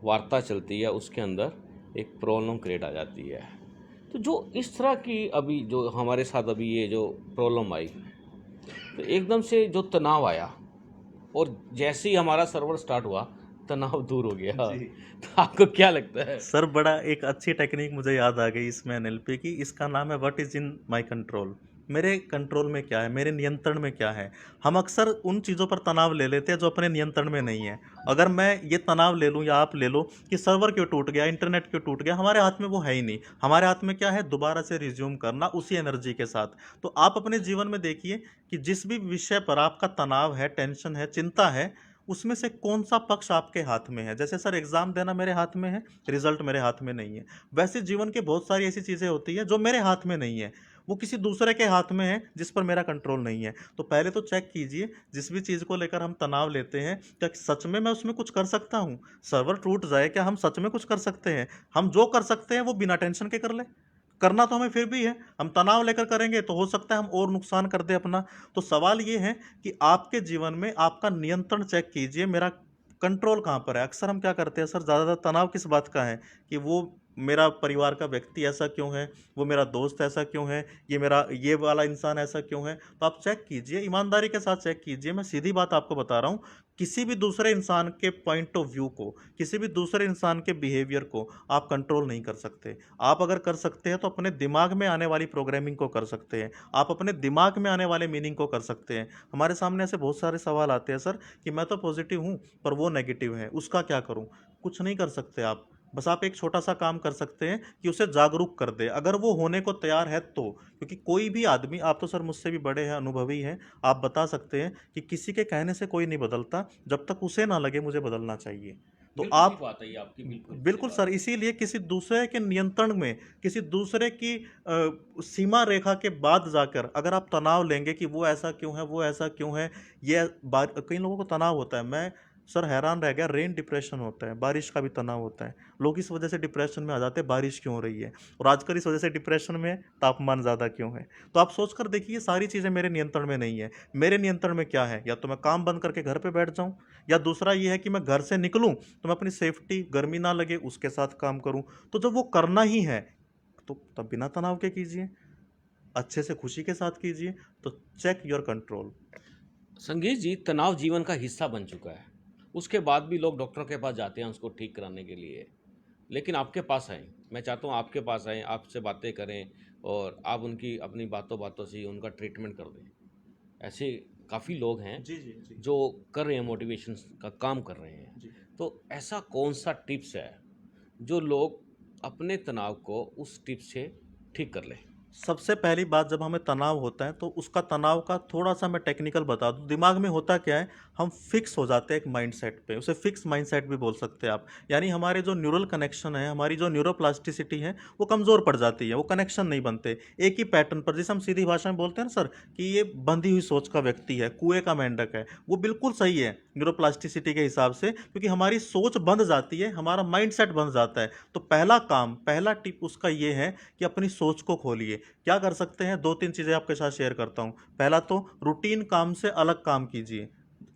वार्ता चलती है, उसके अंदर एक प्रॉब्लम क्रिएट आ जाती है। तो जो इस तरह की अभी जो हमारे साथ अभी ये जो प्रॉब्लम आई, तो एकदम से जो तनाव आया, और जैसे ही हमारा सर्वर स्टार्ट हुआ, तनाव दूर हो गया। जी तो आपको क्या लगता है? सर, बड़ा एक अच्छी टेक्निक मुझे याद आ गई इसमें एनएलपी की, इसका नाम है what is in my control. मेरे कंट्रोल में क्या है, मेरे नियंत्रण में क्या है। हम अक्सर उन चीज़ों पर तनाव ले लेते हैं जो अपने नियंत्रण में नहीं है। अगर मैं ये तनाव ले लूँ या आप ले लो कि सर्वर क्यों टूट गया, इंटरनेट क्यों टूट गया, हमारे हाथ में वो है ही नहीं। हमारे हाथ में क्या है, दोबारा से रिज्यूम करना उसी एनर्जी के साथ। तो आप अपने जीवन में देखिए कि जिस भी विषय पर आपका तनाव है, टेंशन है, चिंता है, उसमें से कौन-सा पक्ष आपके हाथ में है। जैसे सर एग्ज़ाम देना मेरे हाथ में है, रिज़ल्ट मेरे हाथ में नहीं है। वैसे जीवन की बहुत सारी ऐसी चीज़ें होती हैं जो मेरे हाथ में नहीं है, वो किसी दूसरे के हाथ में है जिस पर मेरा कंट्रोल नहीं है। तो पहले तो चेक कीजिए जिस भी चीज़ को लेकर हम तनाव लेते हैं, क्या सच में मैं उसमें कुछ कर सकता हूँ? सर्वर टूट जाए, क्या हम सच में कुछ कर सकते हैं? हम जो कर सकते हैं वो बिना टेंशन के कर लें। करना तो हमें फिर भी है, हम तनाव लेकर करेंगे तो हो सकता है हम और नुकसान कर दें अपना। तो सवाल ये है कि आपके जीवन में आपका नियंत्रण चेक कीजिए, मेरा कंट्रोल कहाँ पर है? अक्सर हम क्या करते हैं सर, ज़्यादातर तनाव किस बात का है कि वो मेरा परिवार का व्यक्ति ऐसा क्यों है, वो मेरा दोस्त ऐसा क्यों है, ये वाला इंसान ऐसा क्यों है। तो आप चेक कीजिए, ईमानदारी के साथ चेक कीजिए। मैं सीधी बात आपको बता रहा हूँ, किसी भी दूसरे इंसान के पॉइंट ऑफ व्यू को, किसी भी दूसरे इंसान के बिहेवियर को आप कंट्रोल नहीं कर सकते। आप अगर कर सकते हैं तो अपने दिमाग में आने वाली प्रोग्रामिंग को कर सकते हैं, आप अपने दिमाग में आने वाले मीनिंग को कर सकते हैं। हमारे सामने ऐसे बहुत सारे सवाल आते हैं सर कि मैं तो पॉजिटिव हूँ पर वो नेगेटिव है, उसका क्या करूँ? कुछ नहीं कर सकते आप। बस आप एक छोटा-सा काम कर सकते हैं कि उसे जागरूक कर दें, अगर वो होने को तैयार है तो। क्योंकि कोई भी आदमी, आप तो सर मुझसे भी बड़े हैं, अनुभवी हैं, आप बता सकते हैं कि किसी के कहने से कोई नहीं बदलता, जब तक उसे ना लगे मुझे बदलना चाहिए। तो बिल्कुल सही आप बात है ये आपकी, बिल्कुल सही बिल्कुल बात सर, है। इसीलिए किसी दूसरे के नियंत्रण में, किसी दूसरे की सीमा रेखा के बाद जाकर अगर आप तनाव लेंगे कि वो ऐसा क्यों है, वो ऐसा क्यों है, ये कई लोगों को तनाव होता है। मैं सर हैरान रह गया, रेन डिप्रेशन होता है, बारिश का भी तनाव होता है। लोग इस वजह से डिप्रेशन में आ जाते हैं, बारिश क्यों हो रही है, और आजकल इस वजह से डिप्रेशन में तापमान ज़्यादा क्यों है। तो आप सोच कर देखिए, ये सारी चीज़ें मेरे नियंत्रण में नहीं है। मेरे नियंत्रण में क्या है, या तो मैं काम बंद करके घर पे बैठ जाऊँ, या दूसरा ये है कि मैं घर से निकलूँ तो मैं अपनी सेफ्टी, गर्मी ना लगे उसके साथ काम करूँ। तो जब वो करना ही है तो तब बिना तनाव के कीजिए, अच्छे से खुशी के साथ कीजिए। तो चेक योर कंट्रोल। संगीत जी, तनाव जीवन का हिस्सा बन चुका है। उसके बाद भी लोग डॉक्टरों के पास जाते हैं उसको ठीक कराने के लिए। लेकिन आपके पास आएँ, मैं चाहता हूँ आपके पास आएँ, आपसे बातें करें और आप उनकी अपनी बातों-बातों से ही उनका ट्रीटमेंट कर दें। ऐसे काफ़ी लोग हैं जी, जी, जी। जो कर रहे हैं, मोटिवेशन का काम कर रहे हैं। जी। तो ऐसा कौन-सा टिप्स है जो लोग अपने तनाव को उस टिप्स से ठीक कर लें? सबसे पहली बात, जब हमें तनाव होता है तो उसका तनाव का थोड़ा-सा मैं टेक्निकल बता दूँ। दिमाग में होता क्या है, हम फिक्स हो जाते हैं एक माइंडसेट पे, उसे फिक्स माइंडसेट भी बोल सकते हैं आप। यानी हमारे जो न्यूरल कनेक्शन है, हमारी जो न्यूरोप्लास्टिसिटी है, वो कमज़ोर पड़ जाती है, वो कनेक्शन नहीं बनते। एक ही पैटर्न पर, जिसे हम सीधी भाषा में बोलते हैं ना सर कि ये बंधी हुई सोच का व्यक्ति है, कुएँ का मेंढक है, वो बिल्कुल सही है न्यूरोप्लास्टिसिटी के हिसाब से, क्योंकि हमारी सोच बंध जाती है, हमारा माइंडसेट बंध जाता है। तो पहला काम, पहला टिप उसका ये है कि अपनी सोच को खोलिए। क्या कर सकते हैं, 2-3 चीज़ें आपके साथ शेयर करता हूँ। पहला तो रूटीन काम से अलग काम कीजिए।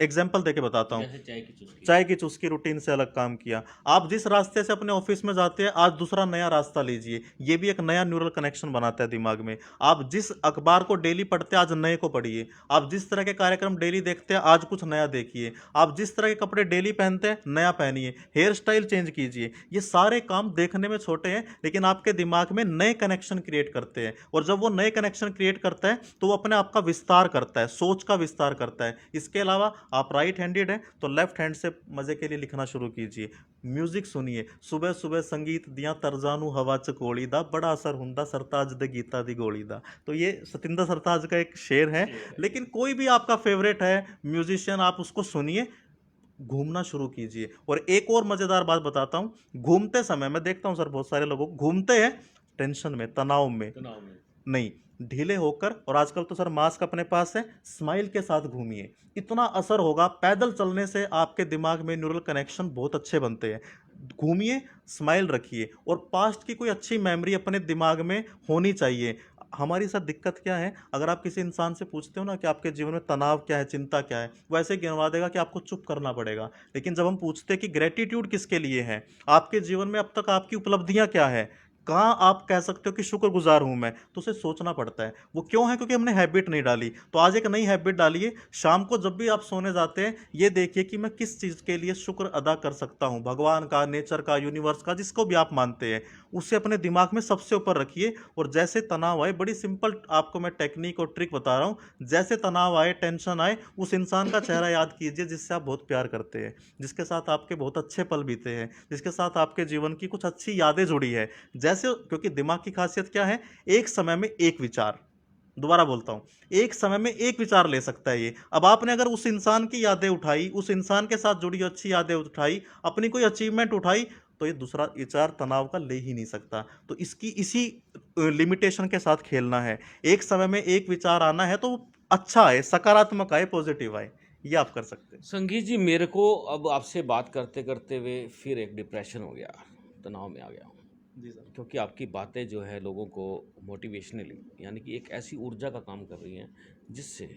एग्ज़ाम्पल देके बताता हूँ। जैसे चाय की चुस्की। चाय की चुस्की, रूटीन से अलग काम किया। आप जिस रास्ते से अपने ऑफ़िस में जाते हैं, आज दूसरा नया रास्ता लीजिए। ये भी एक नया न्यूरल कनेक्शन बनाता है दिमाग में। आप जिस अखबार को डेली पढ़ते हैं, आज नए को पढ़िए। आप जिस तरह के कार्यक्रम डेली देखते हैं, आज कुछ नया देखिए। आप जिस तरह के कपड़े डेली पहनते हैं, नया पहनिए। हेयर स्टाइल चेंज कीजिए। ये सारे काम देखने में छोटे हैं, लेकिन आपके दिमाग में नए कनेक्शन क्रिएट करते हैं, और जब वो नए कनेक्शन क्रिएट करता है, तो वो अपने आप का विस्तार करता है, सोच का विस्तार करता है। इसके अलावा आप राइट हैंडेड हैं, तो लेफ्ट हैंड से मज़े के लिए लिखना शुरू कीजिए। म्यूज़िक सुनिए, सुबह-सुबह संगीत दियाँ तरजानू हवा च घोली दा, बड़ा असर हुंदा सरताज दे गीता दी गोली दा। तो ये सतिंदर सरताज का एक शेर है, लेकिन कोई भी आपका फ़ेवरेट है म्यूज़िशियन, आप उसको सुनिए, घूमना शुरू कीजिए। और एक और मज़ेदार बात बताता हूँ, घूमते समय मैं देखता हूँ सर बहुत सारे लोगों को घूमते हैं टेंशन में, तनाव में, तनाव में। नहीं, ढीले होकर, और आजकल तो सर मास्क अपने पास है, स्माइल के साथ घूमिए। इतना असर होगा, पैदल चलने से आपके दिमाग में न्यूरल कनेक्शन बहुत अच्छे बनते हैं। घूमिए, स्माइल रखिए, और पास्ट की कोई अच्छी मेमोरी अपने दिमाग में होनी चाहिए। हमारी सर दिक्कत क्या है, अगर आप किसी इंसान से पूछते हो ना कि आपके जीवन में तनाव क्या है, चिंता क्या है, वो ऐसे गिनवा देगा कि आपको चुप करना पड़ेगा। लेकिन जब हम पूछते हैं कि ग्रैटिट्यूड किसके लिए है, आपके जीवन में अब तक आपकी उपलब्धियाँ क्या है, कहाँ आप कह सकते हो कि शुक्रगुजार हूँ मैं, तो उसे सोचना पड़ता है। वो क्यों है? क्योंकि हमने हैबिट नहीं डाली। तो आज एक नई हैबिट डालिए, शाम को जब भी आप सोने जाते हैं, ये देखिए कि मैं किस चीज़ के लिए शुक्र अदा कर सकता हूँ, भगवान का, नेचर का, यूनिवर्स का, जिसको भी आप मानते हैं, उसे अपने दिमाग में सबसे ऊपर रखिए। और जैसे तनाव आए, बड़ी सिंपल आपको मैं टेक्निक और ट्रिक बता रहा हूँ, जैसे तनाव आए, टेंशन आए, उस इंसान का चेहरा याद कीजिए जिससे आप बहुत प्यार करते हैं, जिसके साथ आपके बहुत अच्छे पल बीते हैं, जिसके साथ आपके जीवन की कुछ अच्छी यादें जुड़ी है। जैसे, क्योंकि दिमाग की खासियत क्या है? एक समय में एक विचार, दोबारा बोलता हूं, एक समय में एक विचार ले सकता है ये। अब आपने अगर उस इंसान की यादें उठाई, उस इंसान के साथ जुड़ी अच्छी यादें उठाई, अपनी कोई अचीवमेंट उठाई, तो ये दूसरा विचार तनाव का ले ही नहीं सकता। तो इसकी इसी लिमिटेशन के साथ खेलना है। एक समय में एक विचार आना है तो अच्छा आए, सकारात्मक आए, पॉजिटिव आए, ये आप कर सकते हैं। संगीत जी, मेरे को अब आपसे बात करते करते हुए फिर एक डिप्रेशन हो गया, तनाव में आ गया हूँ। जी सर। क्योंकि आपकी बातें जो है लोगों को मोटिवेशनली, यानी कि एक ऐसी ऊर्जा का काम कर रही हैं जिससे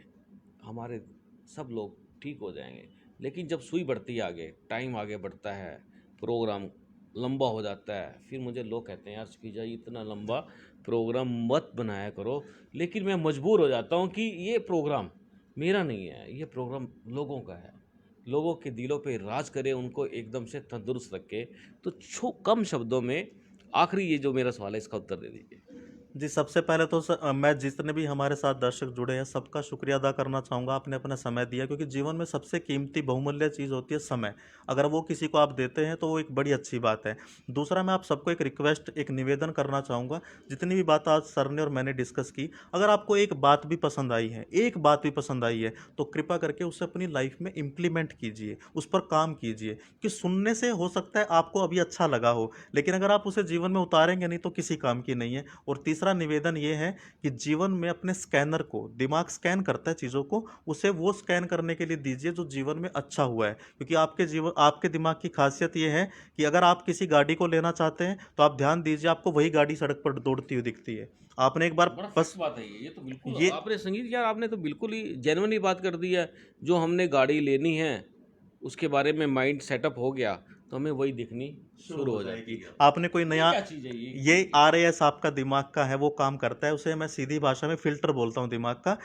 हमारे सब लोग ठीक हो जाएंगे। लेकिन जब सुई बढ़ती है आगे, टाइम आगे बढ़ता है, प्रोग्राम लंबा हो जाता है, फिर मुझे लोग कहते हैं यार श्रीजा इतना लंबा प्रोग्राम मत बनाया करो। लेकिन मैं मजबूर हो जाता हूँ कि ये प्रोग्राम मेरा नहीं है, ये प्रोग्राम लोगों का है। लोगों के दिलों पे राज करे, उनको एकदम से तंदुरुस्त रखे। तो कम शब्दों में आखिरी ये जो मेरा सवाल है इसका उत्तर दे दीजिए। जी, सबसे पहले तो मैं जितने भी हमारे साथ दर्शक जुड़े हैं, सबका शुक्रिया अदा करना चाहूँगा, आपने अपना समय दिया, क्योंकि जीवन में सबसे कीमती बहुमूल्य चीज़ होती है समय। अगर वो किसी को आप देते हैं तो वो एक बड़ी अच्छी बात है। दूसरा, मैं आप सबको एक रिक्वेस्ट, एक निवेदन करना चाहूँगा, जितनी भी बात आज सर ने और मैंने डिस्कस की, अगर आपको एक बात भी पसंद आई है, एक बात भी पसंद आई है, तो कृपया करके उसे अपनी लाइफ में इम्प्लीमेंट कीजिए, उस पर काम कीजिए। कि सुनने से हो सकता है आपको अभी अच्छा लगा हो, लेकिन अगर आप उसे जीवन में उतारेंगे नहीं तो किसी काम की नहीं है। और तीसरा निवेदन ये है कि जीवन में अपने स्कैनर को, दिमाग स्कैन करता है चीज़ों को, उसे वो स्कैन करने के लिए दीजिए जो जीवन में अच्छा हुआ है। क्योंकि आपके दिमाग की खासियत ये है कि अगर आप किसी गाड़ी को लेना चाहते हैं तो आप ध्यान दीजिए, आपको वही गाड़ी सड़क पर दौड़ती हुई दिखती है। आपने एक बार बड़ा बस फिक्स बात है ये तो बिल्कुल ये आपने संगीत यार, आपने तो बिल्कुल ही जेन्युइन ही बात कर दी है। जो हमने गाड़ी लेनी है उसके बारे में माइंड सेटअप हो गया तो हमें वही दिखनी शुरू हो जाएगी। आपने कोई ये नया, क्या चीज़ है ये RAS आपका दिमाग का है, वो काम करता है, उसे मैं सीधी भाषा में फिल्टर बोलता हूँ दिमाग का।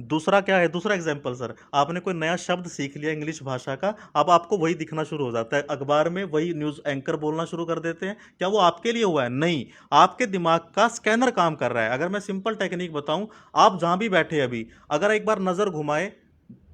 दूसरा क्या है, दूसरा एग्जाम्पल सर, आपने कोई नया शब्द सीख लिया इंग्लिश भाषा का, अब आपको वही दिखना शुरू हो जाता है, अखबार में वही न्यूज़ एंकर बोलना शुरू कर देते हैं। क्या वो आपके लिए हुआ है? नहीं, आपके दिमाग का स्कैनर काम कर रहा है। अगर मैं सिंपल टेक्निक बताऊं, आप जहां भी बैठे अभी, अगर एक बार नजर घुमाए,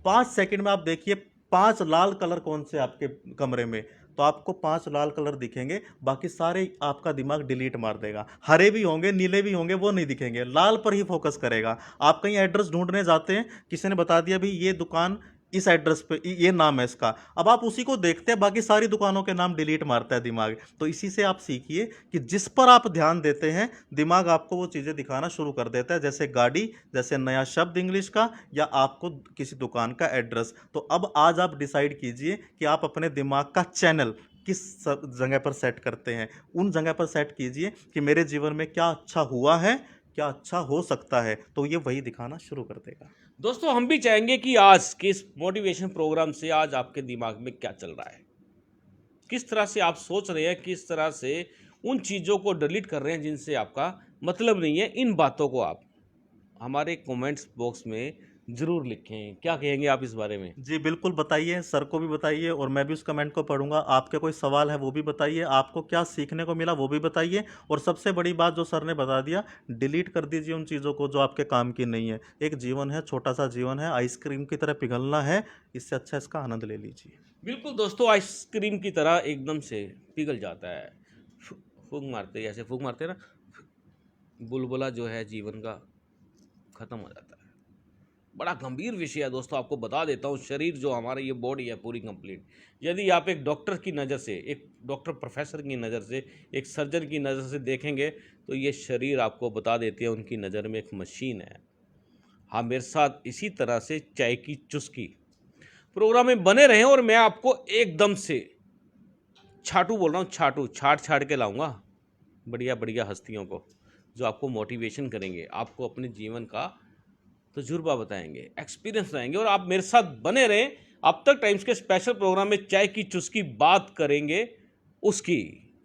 5 सेकंड में आप देखिए 5 लाल कलर कौन से आपके कमरे में, तो आपको 5 लाल कलर दिखेंगे, बाकी सारे आपका दिमाग डिलीट मार देगा। हरे भी होंगे, नीले भी होंगे, वो नहीं दिखेंगे, लाल पर ही फोकस करेगा। आप कहीं एड्रेस ढूंढने जाते हैं, किसी ने बता दिया भाई ये दुकान इस एड्रेस पे, ये नाम है इसका, अब आप उसी को देखते हैं, बाकी सारी दुकानों के नाम डिलीट मारता है दिमाग। तो इसी से आप सीखिए कि जिस पर आप ध्यान देते हैं, दिमाग आपको वो चीज़ें दिखाना शुरू कर देता है, जैसे गाड़ी, जैसे नया शब्द इंग्लिश का, या आपको किसी दुकान का एड्रेस। तो अब आज आप डिसाइड कीजिए कि आप अपने दिमाग का चैनल किस जगह पर सेट करते हैं। उन जगह पर सेट कीजिए कि मेरे जीवन में क्या अच्छा हुआ है, क्या अच्छा हो सकता है, तो ये वही दिखाना शुरू कर देगा। दोस्तों, हम भी चाहेंगे कि आज के इस मोटिवेशन प्रोग्राम से आज आपके दिमाग में क्या चल रहा है, किस तरह से आप सोच रहे हैं, किस तरह से उन चीज़ों को डिलीट कर रहे हैं जिनसे आपका मतलब नहीं है। इन बातों को आप हमारे कमेंट्स बॉक्स में ज़रूर लिखें। क्या कहेंगे आप इस बारे में? जी बिल्कुल, बताइए, सर को भी बताइए, और मैं भी उस कमेंट को पढ़ूंगा। आपके कोई सवाल है वो भी बताइए, आपको क्या सीखने को मिला वो भी बताइए। और सबसे बड़ी बात जो सर ने बता दिया, डिलीट कर दीजिए उन चीज़ों को जो आपके काम की नहीं है। एक जीवन है, छोटा सा जीवन है, आइसक्रीम की तरह पिघलना है, इससे अच्छा इसका आनंद ले लीजिए। बिल्कुल दोस्तों, आइसक्रीम की तरह एकदम से पिघल जाता है। फूंक मारते, ऐसे फूंक मारते हैं ना, बुलबुला जो है जीवन का ख़त्म हो जाता है। बड़ा गंभीर विषय है दोस्तों, आपको बता देता हूँ। शरीर जो हमारा, ये बॉडी है पूरी कंप्लीट, यदि आप एक डॉक्टर की नज़र से, एक डॉक्टर प्रोफेसर की नज़र से, एक सर्जन की नज़र से देखेंगे तो ये शरीर आपको बता देते हैं उनकी नज़र में एक मशीन है। हाँ, मेरे साथ इसी तरह से चाय की चुस्की प्रोग्राम में बने रहें, और मैं आपको एकदम से छाटू बोल रहा हूँ, छाटू छाट छाट के लाऊंगा बढ़िया बढ़िया हस्तियों को, जो आपको मोटिवेशन करेंगे, आपको अपने जीवन का तजुर्बा बताएंगे, एक्सपीरियंस बताएंगे, और आप मेरे साथ बने रहें। अब तक टाइम्स के स्पेशल प्रोग्राम में चाय की चुस्की बात करेंगे उसकी।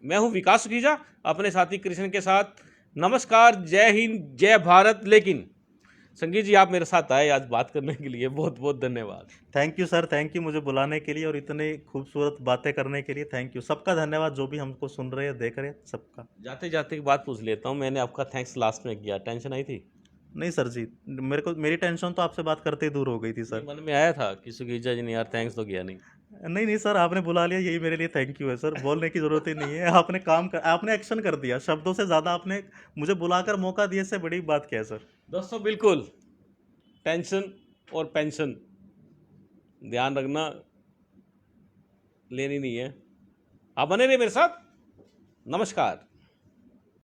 मैं हूं विकास सुखीजा अपने साथी कृष्ण के साथ। नमस्कार, जय हिंद, जय भारत। लेकिन संगीत जी, आप मेरे साथ आए आज बात करने के लिए, बहुत बहुत धन्यवाद। Thank you sir, thank you मुझे बुलाने के लिए और इतने खूबसूरत बातें करने के लिए। थैंक यू, सबका धन्यवाद जो भी हमको सुन रहे हैं, देख रहे हैं, सबका। जाते जाते एक बात पूछ लेता हूँ, मैंने आपका थैंक्स लास्ट में किया, टेंशन आई थी? नहीं सर जी, मेरी टेंशन तो आपसे बात करते ही दूर हो गई थी सर। मन में आया था कि सुखीजा जी ने यार थैंक्स तो किया नहीं। नहीं नहीं सर, आपने बुला लिया, यही मेरे लिए थैंक यू है सर। बोलने की जरूरत ही नहीं है। आपने एक्शन कर दिया, शब्दों से ज्यादा आपने मुझे बुलाकर मौका दिए, से बड़ी बात क्या है सर। दोस्तों बिल्कुल, टेंशन और पेंशन ध्यान रखना, लेनी नहीं है। आप बने रहिए मेरे साथ। नमस्कार।